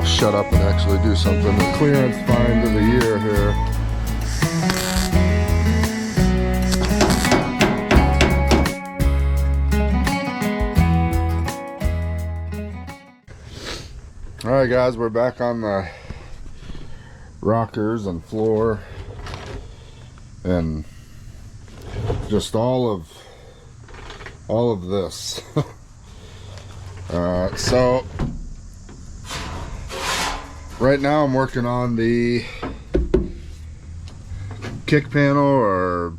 shut up and actually do something. The clearance find of the year here. Alright guys, we're back on the rockers and floor and just all of this. So right now I'm working on the kick panel, or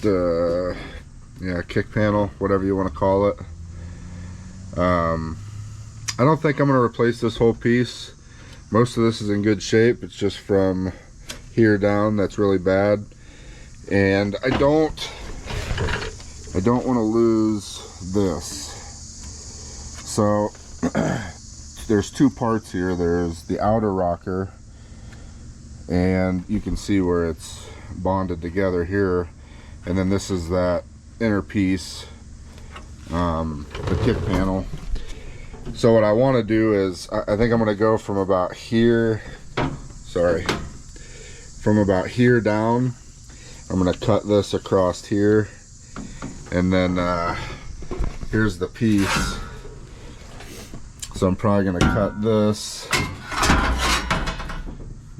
the kick panel, whatever you want to call it. I don't think I'm going to replace this whole piece. Most of this is in good shape. It's just from here down that's really bad, and I don't want to lose this. So there's two parts here. There's the outer rocker, and you can see where it's bonded together here, and then this is that inner piece, the kick panel. So what I want to do is, I think I'm going to go from about here, from about here down. I'm going to cut this across here, and then here's the piece. So I'm probably going to cut this,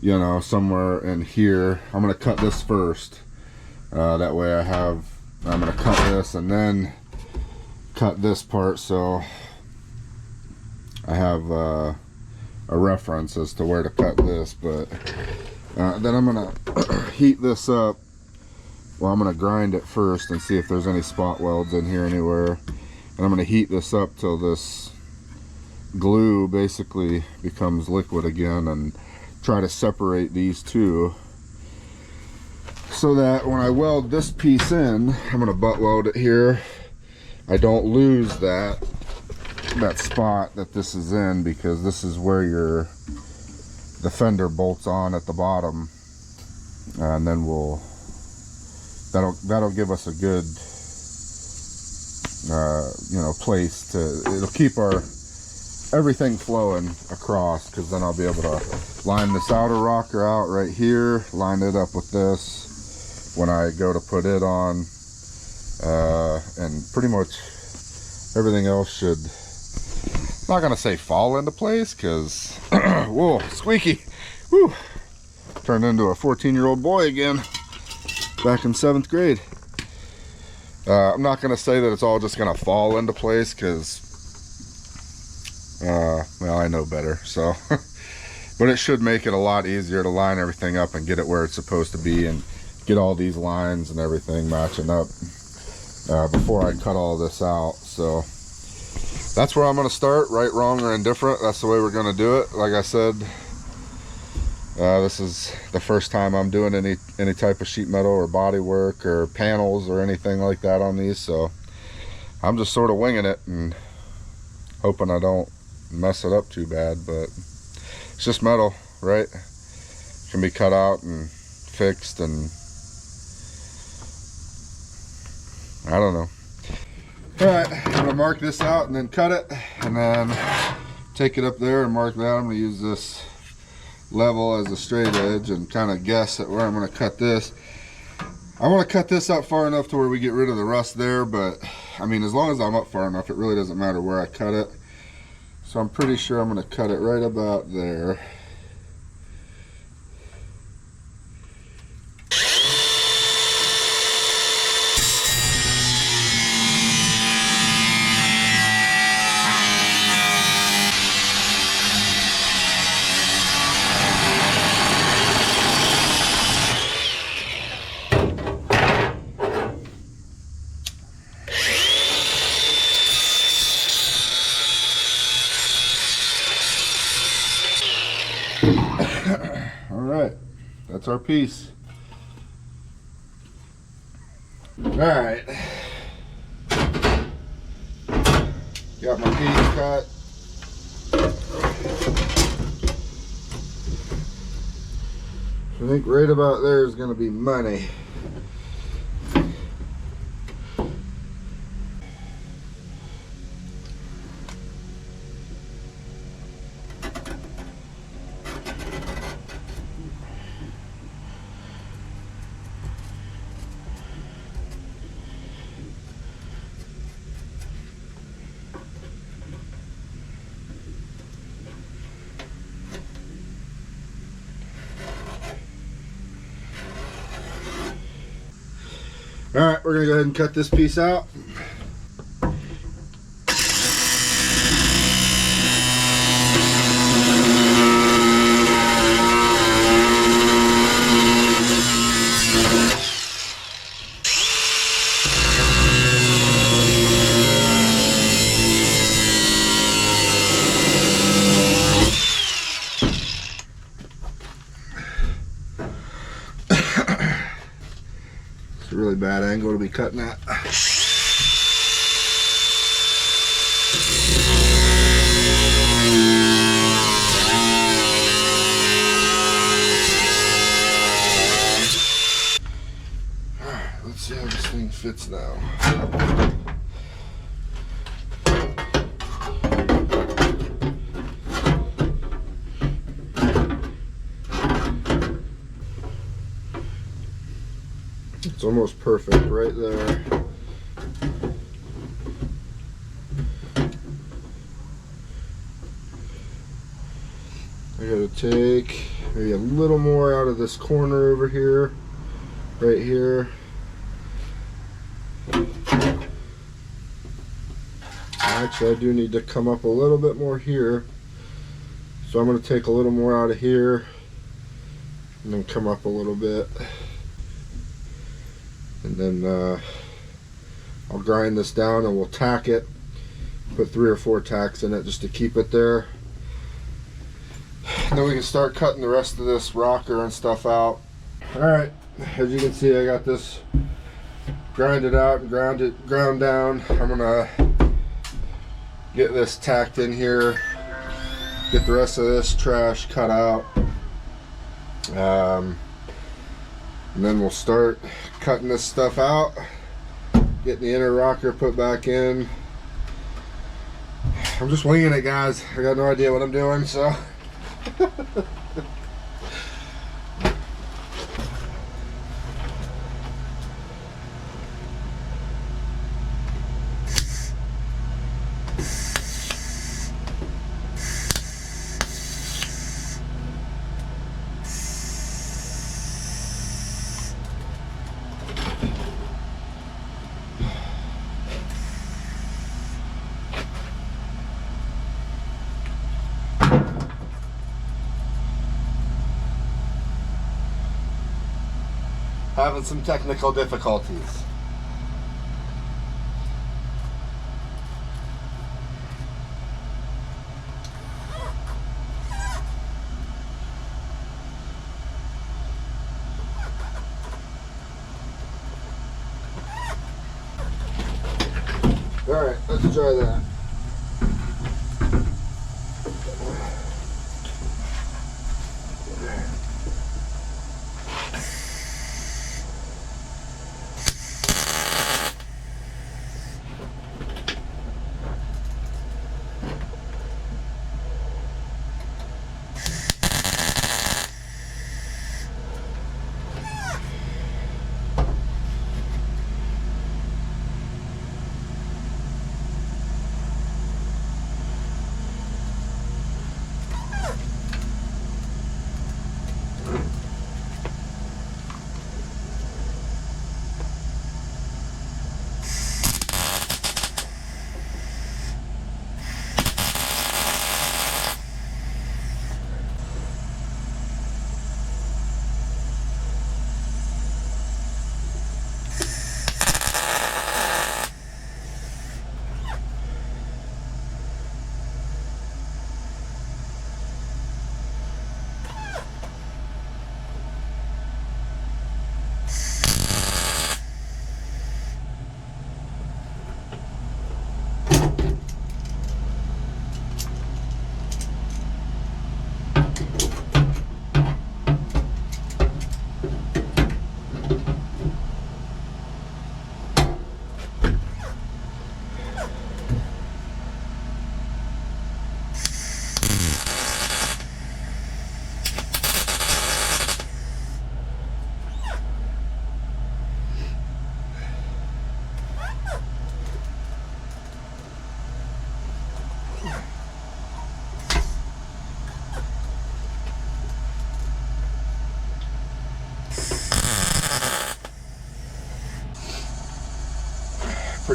you know, somewhere in here. I'm going to cut this first. That way I'm going to cut this and then cut this part, so I have a reference as to where to cut this. But then I'm going to heat this up. Well, I'm going to grind it first and see if there's any spot welds in here anywhere. And I'm going to heat this up till this glue basically becomes liquid again, and try to separate these two so that when I weld this piece in, I'm going to butt weld it here, I don't lose that spot that this is in, because this is where the fender bolts on at the bottom, and then that'll give us a good place to, it'll keep everything flowing across, because then I'll be able to line this outer rocker out right here, line it up with this when I go to put it on, and pretty much everything else should, I'm not gonna say fall into place, because whoa, squeaky, whew, turned into a 14-year-old boy again back in 7th grade. I'm not gonna say that it's all just gonna fall into place, because well, I know better. So but it should make it a lot easier to line everything up and get it where it's supposed to be, and get all these lines and everything matching up before I cut all this out. So that's where I'm going to start. Right, wrong, or indifferent, that's the way we're going to do it. Like I said, this is the first time I'm doing any type of sheet metal or body work or panels or anything like that on these, so I'm just sort of winging it and hoping I don't mess it up too bad. But it's just metal, right? It can be cut out and fixed, and I don't know. Alright, I'm going to mark this out and then cut it, and then take it up there and mark that. I'm going to use this level as a straight edge and kind of guess at where I'm going to cut this. I want to cut this up far enough to where we get rid of the rust there, but I mean, as long as I'm up far enough, it really doesn't matter where I cut it. So I'm pretty sure I'm going to cut it right about there. Alright, that's our piece. Alright, got my piece cut. I think right about there is going to be money. right, we're gonna go ahead and cut this piece out. It's a really bad angle to be cutting at. Alright, let's see how this thing fits now. It's almost perfect right there. I gotta take maybe a little more out of this corner over here, right here. Actually, I do need to come up a little bit more here. So I'm gonna take a little more out of here and then come up a little bit. And then I'll grind this down and we'll tack it. Put 3 or 4 tacks in it just to keep it there. And then we can start cutting the rest of this rocker and stuff out. Alright, as you can see, I got this grinded out and ground down. I'm gonna get this tacked in here, get the rest of this trash cut out. And then we'll start cutting this stuff out, getting the inner rocker put back in. I'm just winging it, guys. I got no idea what I'm doing, so. Having some technical difficulties. All right, let's try that.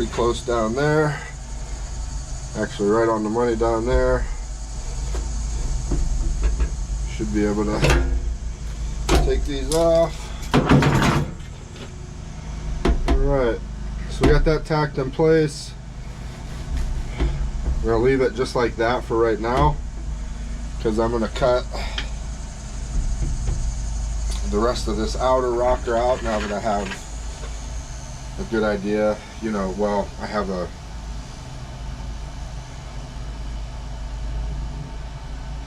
pretty close down there. Actually right on the money down there. Should be able to take these off. Alright, so we got that tacked in place. We're going to leave it just like that for right now, because I'm going to cut the rest of this outer rocker out now that I have a good idea. You know, well, I have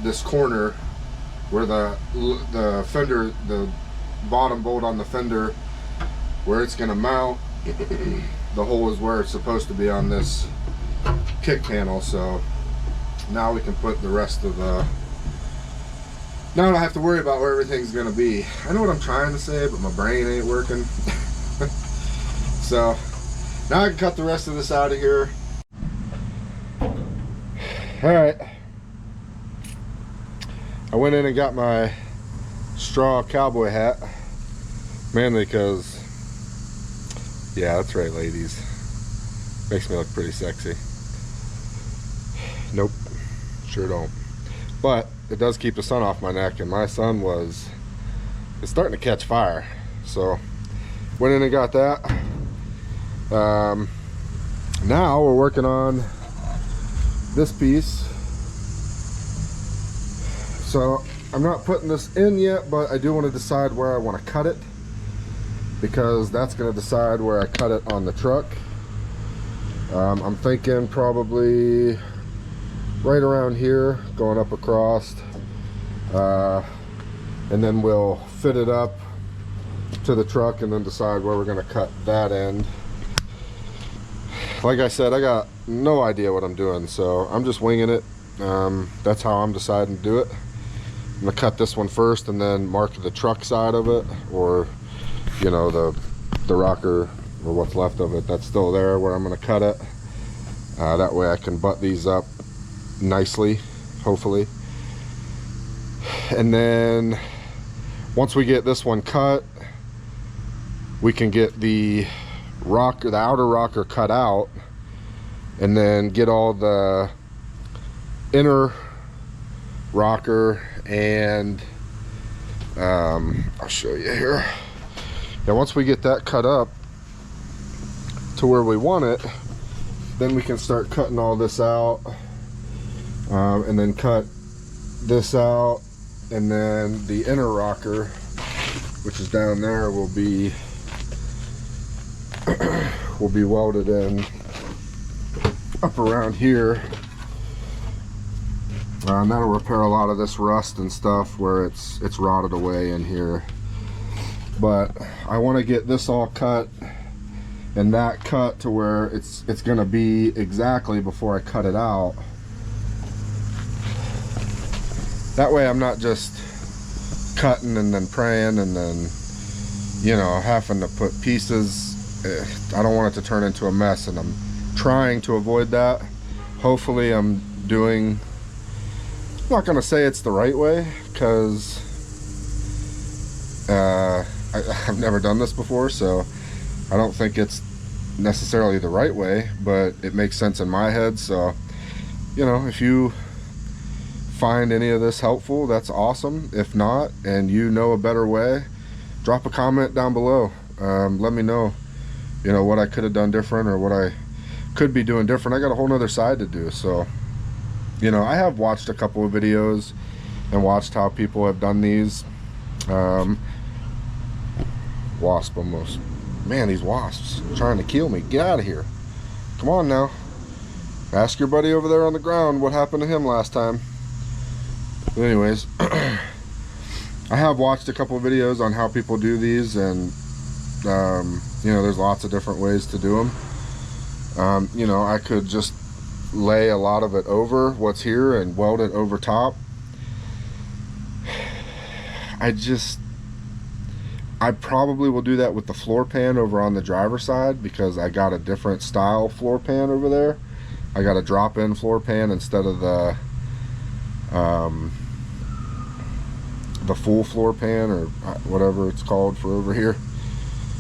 this corner where the fender, the bottom bolt on the fender, where it's going to mount. The hole is where it's supposed to be on this kick panel, so now we can put the rest of the, now I don't have to worry about where everything's gonna be. I know what I'm trying to say, but my brain ain't working. So now I can cut the rest of this out of here. Alright, I went in and got my straw cowboy hat, mainly because, yeah, that's right, ladies, makes me look pretty sexy. Nope, sure don't. But it does keep the sun off my neck, and my sun it's starting to catch fire. So went in and got that. Now we're working on this piece. So I'm not putting this in yet, but I do want to decide where I want to cut it, because that's going to decide where I cut it on the truck. I'm thinking probably right around here, going up across, and then we'll fit it up to the truck and then decide where we're going to cut that end. Like I said, I got no idea what I'm doing, so I'm just winging it. That's how I'm deciding to do it. I'm going to cut this one first and then mark the truck side of it, or you know, the rocker, or what's left of it that's still there, where I'm going to cut it. That way I can butt these up nicely, hopefully. And then once we get this one cut, we can get the rocker, the outer rocker, cut out, and then get all the inner rocker and I'll show you here. Now once we get that cut up to where we want it, then we can start cutting all this out, and then cut this out, and then the inner rocker, which is down there, will be welded in up around here. And that'll repair a lot of this rust and stuff where it's rotted away in here. But I want to get this all cut and that cut to where it's gonna be exactly before I cut it out. That way I'm not just cutting and then praying and then, you know, having to put pieces. I don't want it to turn into a mess, and I'm trying to avoid that. Hopefully I'm doing, I'm not gonna say it's the right way, because I've never done this before, so I don't think it's necessarily the right way, but it makes sense in my head. So, you know, if you find any of this helpful, that's awesome. If not, and you know a better way, drop a comment down below. Let me know, you know, what I could have done different, or what I could be doing different. I got a whole nother side to do. So, you know, I have watched a couple of videos and watched how people have done these. Wasp almost. Man, these wasps are trying to kill me. Get out of here. Come on now. Ask your buddy over there on the ground what happened to him last time. But anyways, I have watched a couple of videos on how people do these, and you know, there's lots of different ways to do them. You know, I could just lay a lot of it over what's here and weld it over top. I probably will do that with the floor pan over on the driver's side, because I got a different style floor pan over there. I got a drop-in floor pan instead of the full floor pan, or whatever it's called for over here.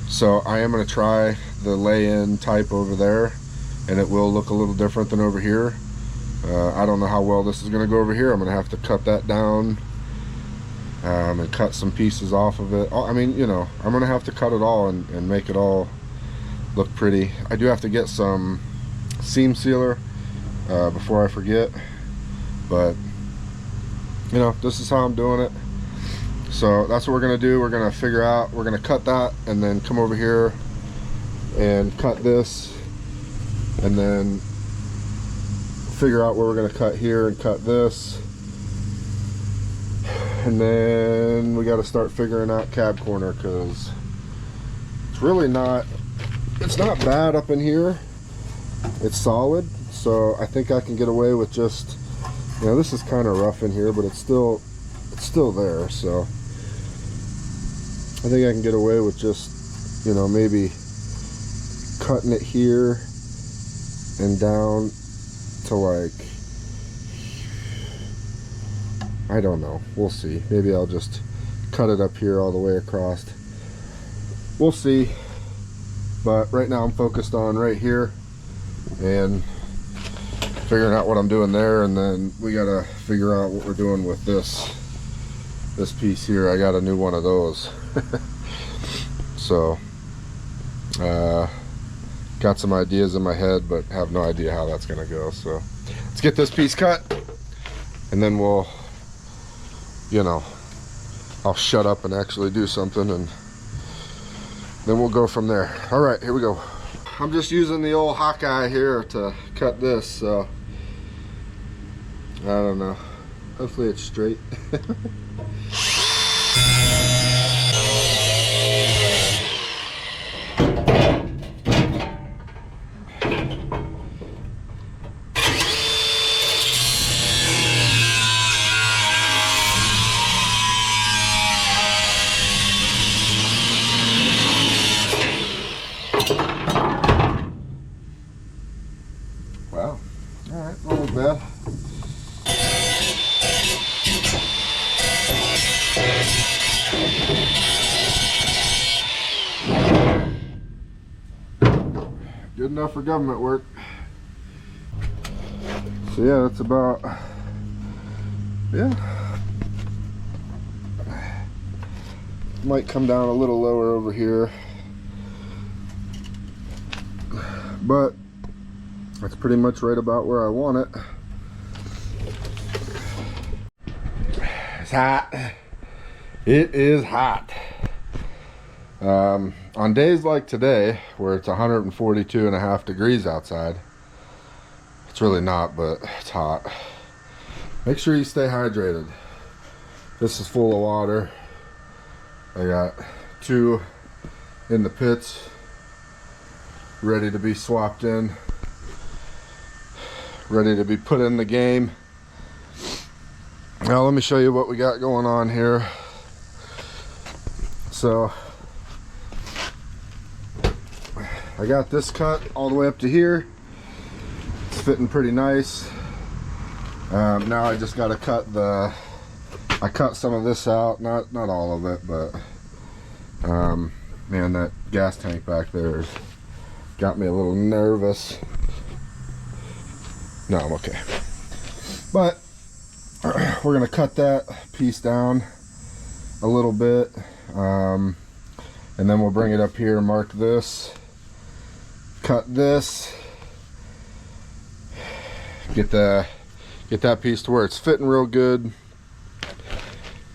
So I am going to try the lay-in type over there. and it will look a little different than over here. I don't know how well this is going to go over here. I'm going to have to cut that down and cut some pieces off of it. I mean, you know, I'm going to have to cut it all and make it all look pretty. I do have to get some seam sealer before I forget, but you know, this is how I'm doing it. So that's what we're gonna do. We're gonna figure out, we're gonna cut that and then come over here and cut this, and then figure out where we're gonna cut here and cut this, and then we got to start figuring out cab corner, because it's really not, it's not bad up in here. It's solid, so I think I can get away with just, you know, this is kind of rough in here, but it's still there. So I think I can get away with just, you know, maybe cutting it here and down to, like, I don't know, we'll see. Maybe I'll just cut it up here all the way across. We'll see. But right now I'm focused on right here and figuring out what I'm doing there, and then we gotta figure out what we're doing with this piece here. I got a new one of those. So got some ideas in my head, but have no idea how that's gonna go. So let's get this piece cut, and then we'll, you know, I'll shut up and actually do something, and then we'll go from there. All right, here we go. I'm just using the old Hawkeye here to cut this, so I don't know. Hopefully it's straight. Wow. All right, not bad. Good enough for government work. So yeah, that's about, yeah. Might come down a little lower over here, but that's pretty much right about where I want it. It's hot. It is hot. On days like today, where it's 142.5 degrees outside, it's really not, but it's hot. Make sure you stay hydrated. This is full of water. I got 2 in the pits, ready to be swapped in, ready to be put in the game. Now let me show you what we got going on here. So I got this cut all the way up to here. It's fitting pretty nice. Now I just got to cut I cut some of this out, not all of it, but man, that gas tank back there got me a little nervous. No, I'm okay. But we're gonna cut that piece down a little bit, and then we'll bring it up here, mark this, cut this, get that piece to where it's fitting real good,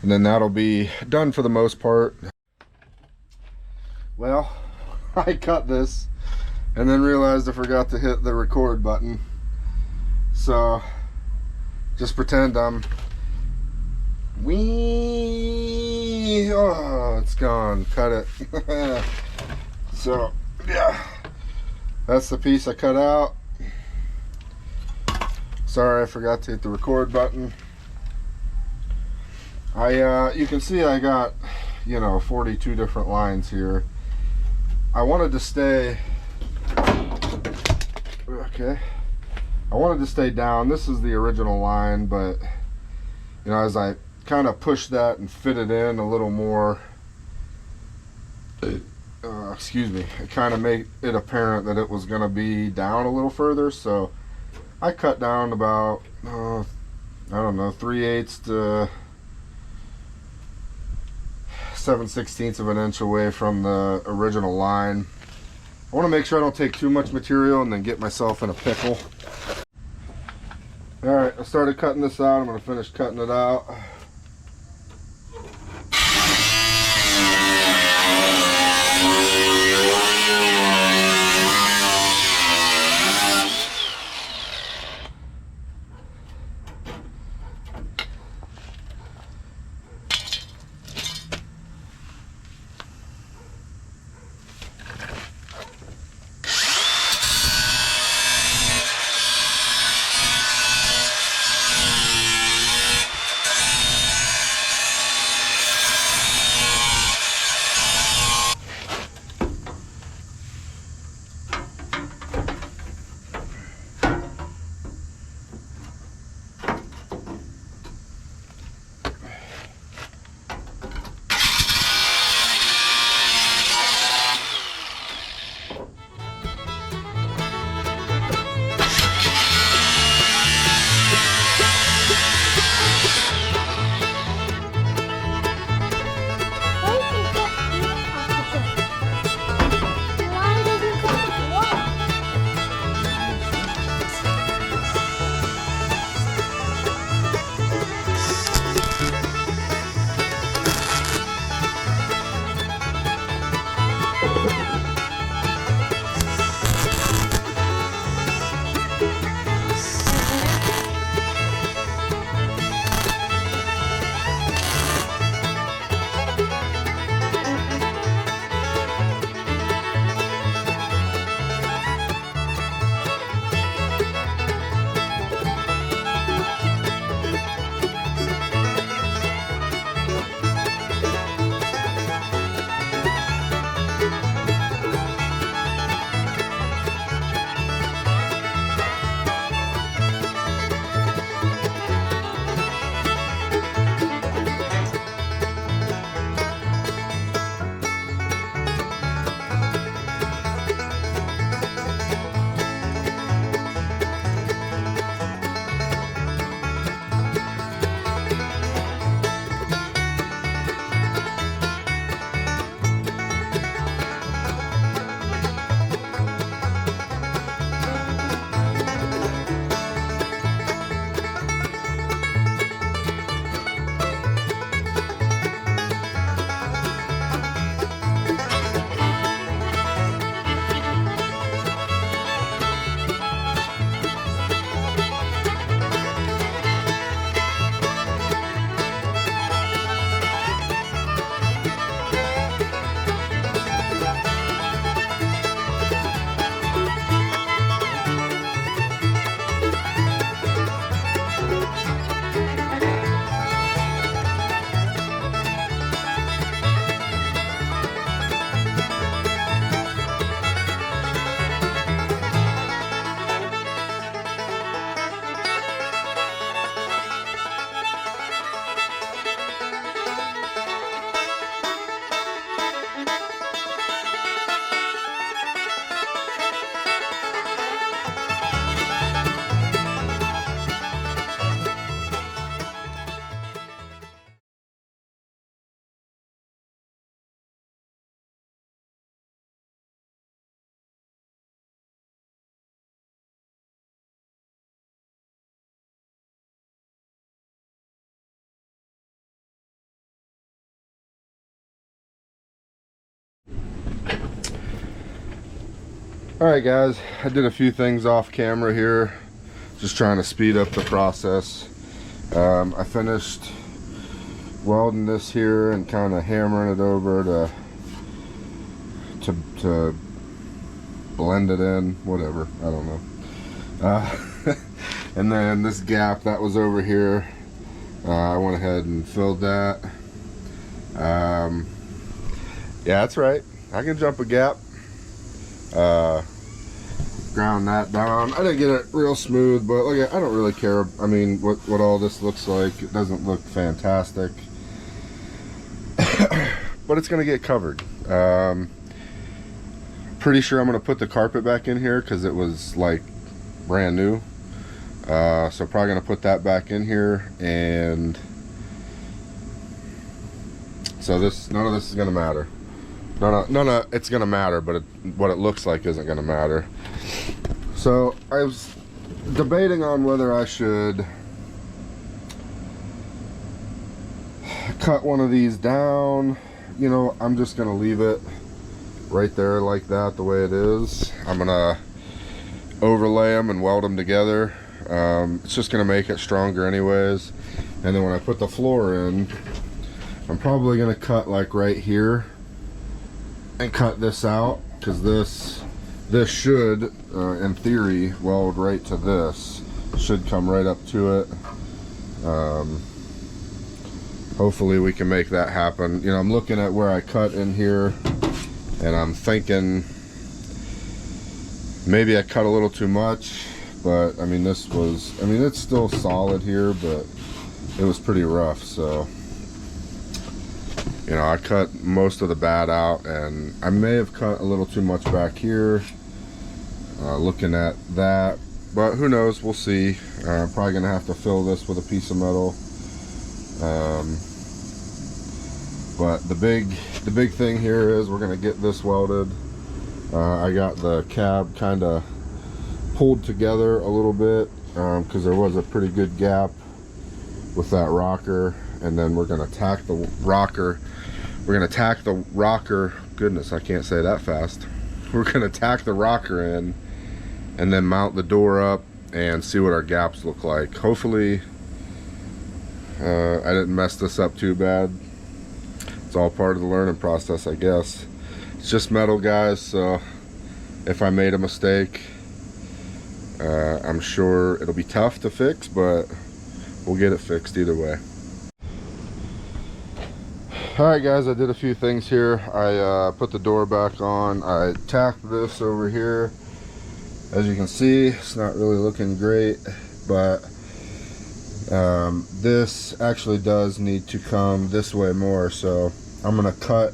and then that'll be done for the most part. Well, I cut this and then realized I forgot to hit the record button, so just pretend I'm oh, it's gone. Cut it. So yeah, that's the piece I cut out. Sorry, I forgot to hit the record button. You can see I got, you know, 42 different lines here. I wanted to stay, okay, I wanted to stay down. This is the original line, but you know, as I kind of pushed that and fit it in a little more, excuse me, it kind of made it apparent that it was going to be down a little further, so I cut down about I don't know, 3/8 to 7/16 of an inch away from the original line. I want to make sure I don't take too much material and then get myself in a pickle. Alright, I started cutting this out. I'm going to finish cutting it out. Alright guys, I did a few things off camera here, just trying to speed up the process. I finished welding this here and kind of hammering it over to blend it in, whatever, I don't know. And then this gap that was over here, I went ahead and filled that. Yeah, that's right, I can jump a gap. Ground that down. I didn't get it real smooth, but like, I don't really care. I mean, what all this looks like, it doesn't look fantastic. But it's gonna get covered. pretty sure I'm gonna put the carpet back in here because it was like brand new. So probably gonna put that back in here, and so none of this is gonna matter. None of it's gonna matter, but what it looks like isn't gonna matter. So I was debating on whether I should cut one of these down. You know, I'm just gonna leave it right there like that, the way it is. I'm gonna overlay them and weld them together. It's just gonna make it stronger anyways. And then when I put the floor in, I'm probably gonna cut like right here and cut this out, because this should in theory weld right to this. Should come right up to it. Hopefully we can make that happen. You know, I'm looking at where I cut in here, and I'm thinking maybe I cut a little too much, but I mean it's still solid here, but it was pretty rough. So, you know, I cut most of the bad out, and I may have cut a little too much back here, looking at that, but who knows, we'll see. I'm probably gonna have to fill this with a piece of metal. But the big thing here is we're gonna get this welded. I got the cab kind of pulled together a little bit because there was a pretty good gap with that rocker, and then we're gonna tack the rocker. Goodness, I can't say that fast. We're gonna tack the rocker in, and then mount the door up and see what our gaps look like. Hopefully, I didn't mess this up too bad. It's all part of the learning process, I guess. It's just metal, guys, so if I made a mistake, I'm sure it'll be tough to fix, but we'll get it fixed either way. Alright guys, I did a few things here. I put the door back on. I tacked this over here. As you can see, it's not really looking great, but this actually does need to come this way more, so I'm gonna cut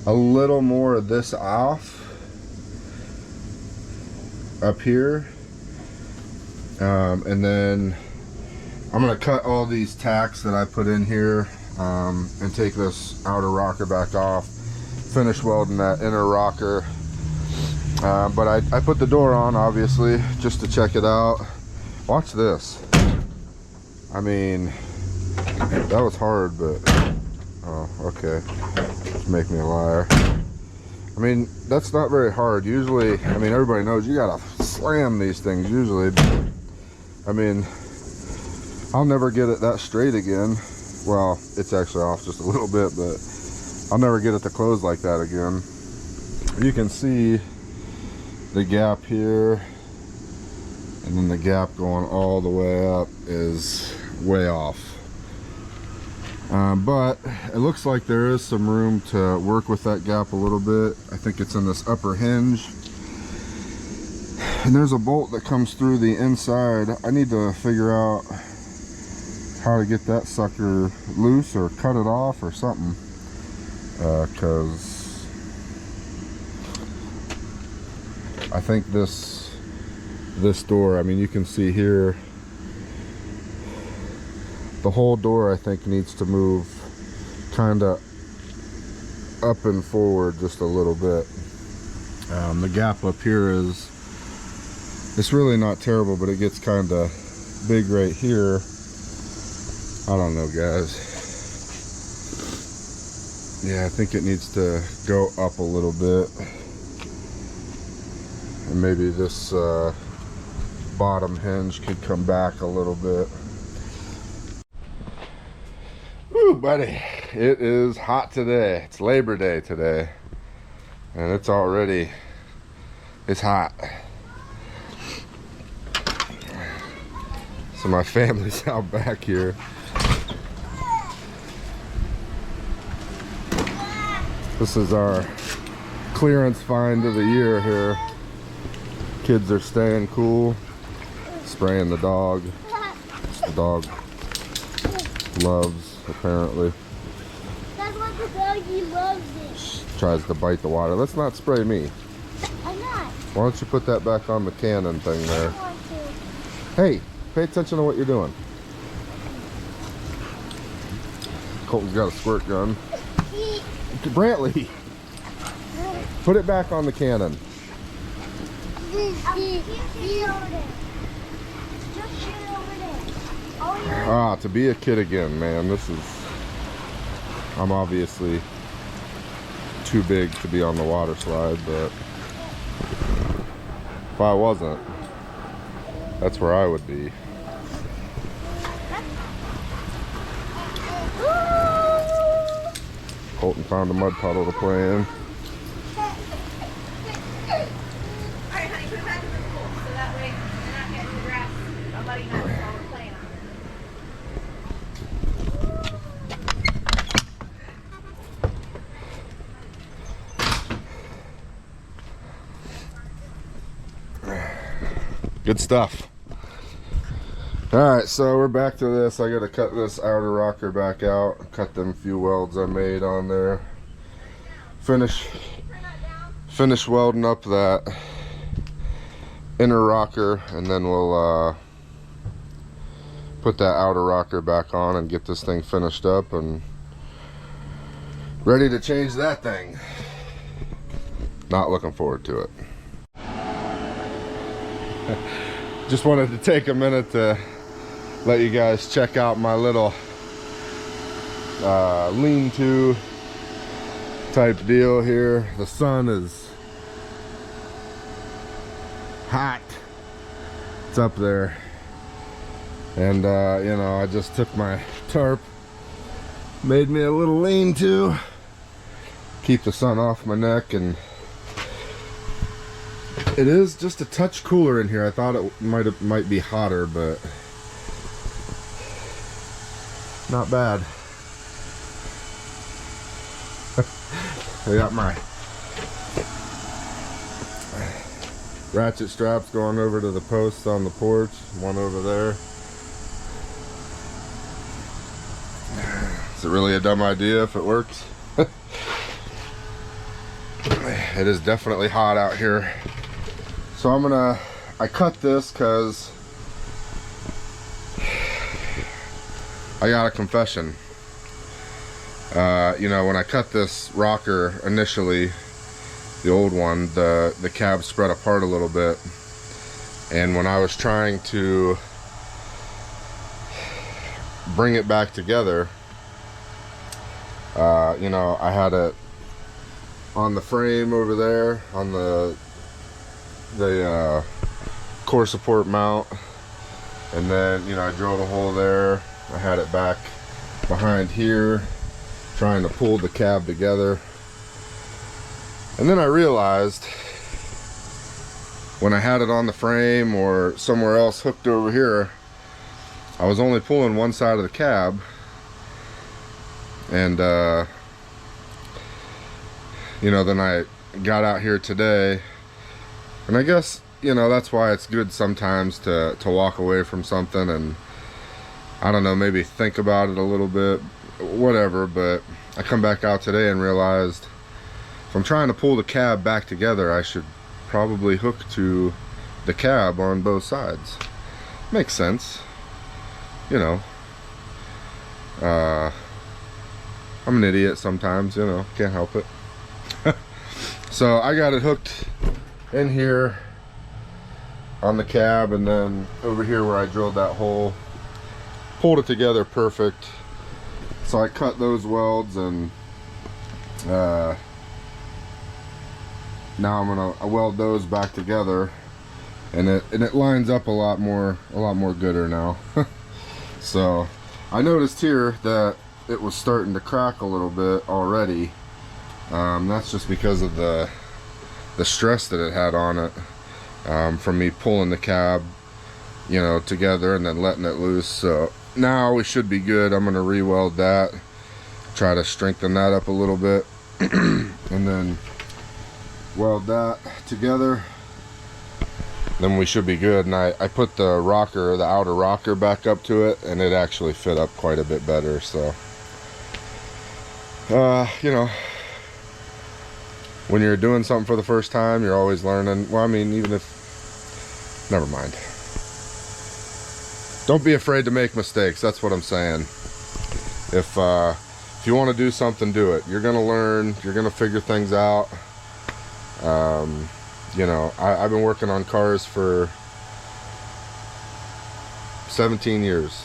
a little more of this off up here, and then I'm gonna cut all these tacks that I put in here, and take this outer rocker back off, finish welding that inner rocker. But I put the door on, obviously, just to check it out. Watch this. I mean, that was hard, but oh, okay, just make me a liar. I mean, that's not very hard. Usually, I mean, everybody knows you gotta slam these things usually. I mean, I'll never get it that straight again. Well, it's actually off just a little bit, but I'll never get it to close like that again. You can see the gap here, and then the gap going all the way up is way off. But it looks like there is some room to work with that gap a little bit. I think it's in this upper hinge, and there's a bolt that comes through the inside. I need to figure out how to get that sucker loose or cut it off or something, because I think this door, I mean, you can see here, the whole door I think needs to move kind of up and forward just a little bit. The gap up here it's really not terrible, but it gets kind of big right here. I don't know, guys. Yeah, I think it needs to go up a little bit, and maybe this bottom hinge could come back a little bit. Woo, buddy, it is hot today. It's Labor Day today, and it's hot. So my family's out back here. This is our clearance find of the year here. Kids are staying cool, spraying the dog. The dog loves, apparently. That's what the doggy loves it. Tries to bite the water. Let's not spray me. Why don't you put that back on the cannon thing there? I want to. Hey, pay attention to what you're doing. Colton's got a squirt gun. Brantley, put it back on the cannon. Ah, to be a kid again, man. This is... I'm obviously too big to be on the water slide, but if I wasn't, that's where I would be. Colton found a mud puddle to play in. Alright, honey, put it back in the pool so that way you're not getting the grass. Nobody knows while we're playing on it. Good stuff. Alright, so we're back to this. I gotta cut this outer rocker back out. Cut them few welds I made on there. Finish welding up that inner rocker, and then we'll put that outer rocker back on and get this thing finished up and ready to change that thing. Not looking forward to it. Just wanted to take a minute to let you guys check out my little lean-to type deal here. The sun is hot. It's up there. And you know, I just took my tarp, made me a little lean-to, keep the sun off my neck, and it is just a touch cooler in here. I thought it might be hotter, but not bad. I got my ratchet straps going over to the posts on the porch, one over there. Is it really a dumb idea if it works? It is definitely hot out here. So I cut this because I got a confession. You know, when I cut this rocker initially, the old one, the cab spread apart a little bit, and when I was trying to bring it back together, you know, I had it on the frame over there on the core support mount, and then, you know, I drilled a hole there. I had it back behind here trying to pull the cab together, and then I realized when I had it on the frame or somewhere else hooked over here, I was only pulling one side of the cab, and you know, then I got out here today, and I guess, you know, that's why it's good sometimes to walk away from something and, I don't know, maybe think about it a little bit, whatever. But I come back out today and realized if I'm trying to pull the cab back together, I should probably hook to the cab on both sides. Makes sense, you know. I'm an idiot sometimes, you know, can't help it. So I got it hooked in here on the cab, and then over here where I drilled that hole, pulled it together perfect. So I cut those welds, and now I'm gonna weld those back together, and it lines up a lot more gooder now. So I noticed here that it was starting to crack a little bit already. That's just because of the stress that it had on it, from me pulling the cab, you know, together and then letting it loose. So now we should be good. I'm gonna re-weld that, try to strengthen that up a little bit, and then weld that together. Then we should be good. And I put the rocker, the outer rocker, back up to it, and it actually fit up quite a bit better. So you know, when you're doing something for the first time, you're always learning. Well, I mean, even if, never mind. Don't be afraid to make mistakes. That's what I'm saying. If you want to do something, do it. You're gonna learn. You're gonna figure things out. You know, I've been working on cars for 17 years,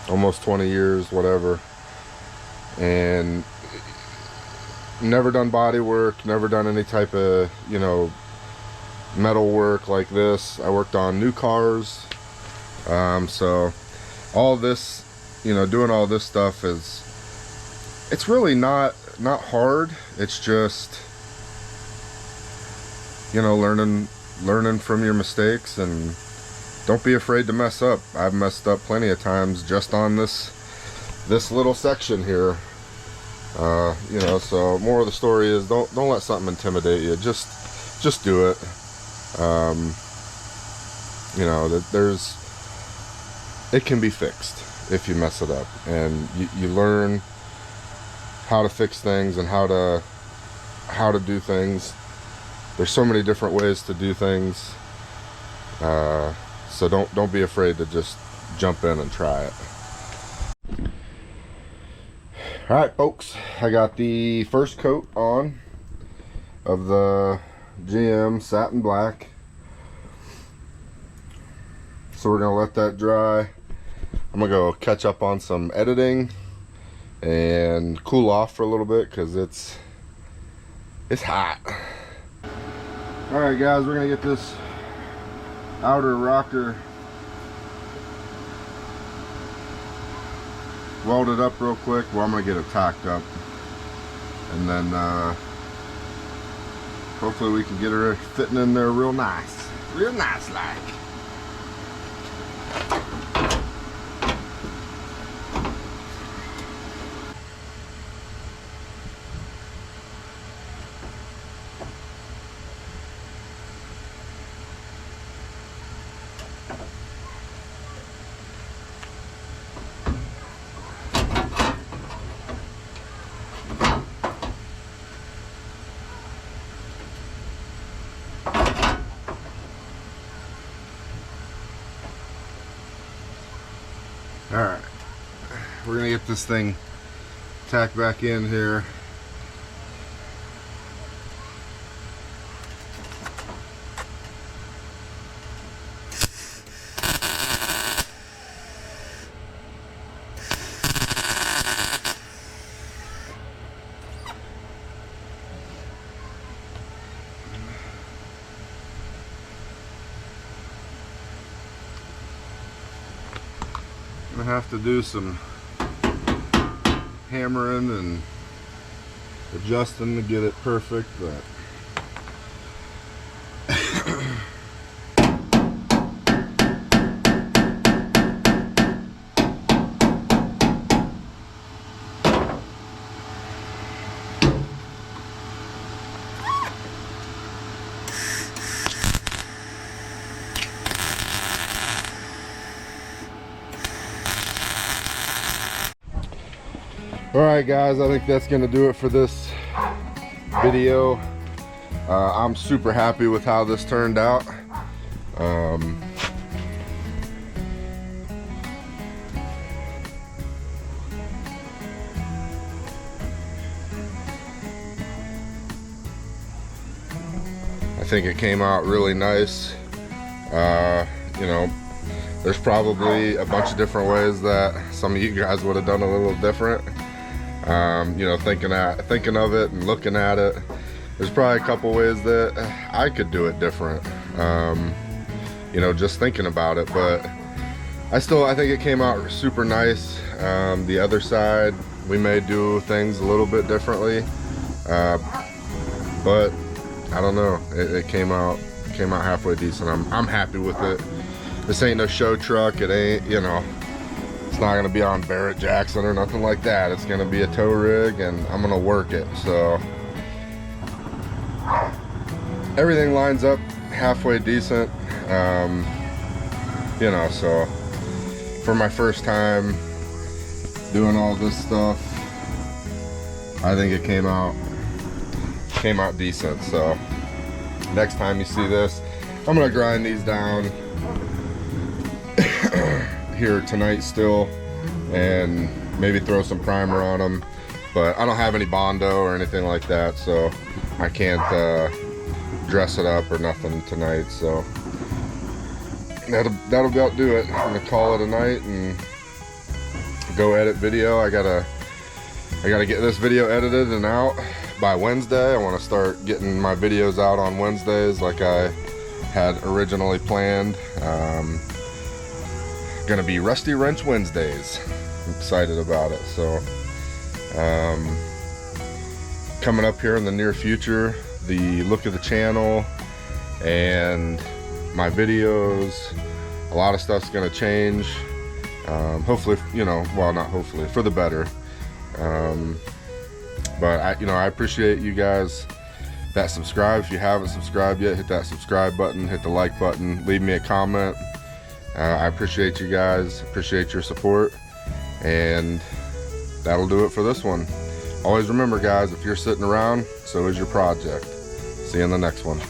almost 20 years, whatever, and never done body work, never done any type of, you know, metal work like this. I worked on new cars, so all this, you know, doing all this stuff it's really not hard. It's just, you know, learning from your mistakes, and don't be afraid to mess up. I've messed up plenty of times just on this little section here. You know, so more of the story is don't let something intimidate you. Just do it. You know, it can be fixed if you mess it up, and you learn how to fix things and how to do things. There's so many different ways to do things, so don't be afraid to just jump in and try it. All right, folks, I got the first coat on of the GM satin black, so we're gonna let that dry. I'm gonna go catch up on some editing and cool off for a little bit because it's hot. All right, guys, we're gonna get this outer rocker welded up real quick. Well, I'm gonna get it tacked up, and then hopefully we can get her fitting in there real nice like. Alright, we're gonna get this thing tacked back in here. I have to do some hammering and adjusting to get it perfect, but alright, guys, I think that's gonna do it for this video. I'm super happy with how this turned out. I think it came out really nice. You know, there's probably a bunch of different ways that some of you guys would have done a little different. You know, thinking of it and looking at it, there's probably a couple ways that I could do it different. You know, just thinking about it, but I think it came out super nice. The other side, we may do things a little bit differently, but I don't know. It came out halfway decent. I'm happy with it. This ain't no show truck. It ain't, you know, it's not gonna be on Barrett Jackson or nothing like that. It's gonna be a tow rig, and I'm gonna work it. So everything lines up halfway decent. You know, so for my first time doing all this stuff, I think it came out decent. So next time you see this, I'm gonna grind these down here tonight still, and maybe throw some primer on them. But I don't have any Bondo or anything like that, so I can't dress it up or nothing tonight. So that'll about do it. I'm gonna call it a night and go edit video. I gotta get this video edited and out by Wednesday. I want to start getting my videos out on Wednesdays like I had originally planned. Gonna be Rusty Wrench Wednesdays. I'm excited about it. So coming up here in the near future, the look of the channel and my videos, a lot of stuff's gonna change. Hopefully, you know, well, not hopefully, for the better. But I appreciate you guys that subscribe. If you haven't subscribed yet, hit that subscribe button, hit the like button, leave me a comment. I appreciate you guys, appreciate your support, and that'll do it for this one. Always remember, guys, if you're sitting around, so is your project. See you in the next one.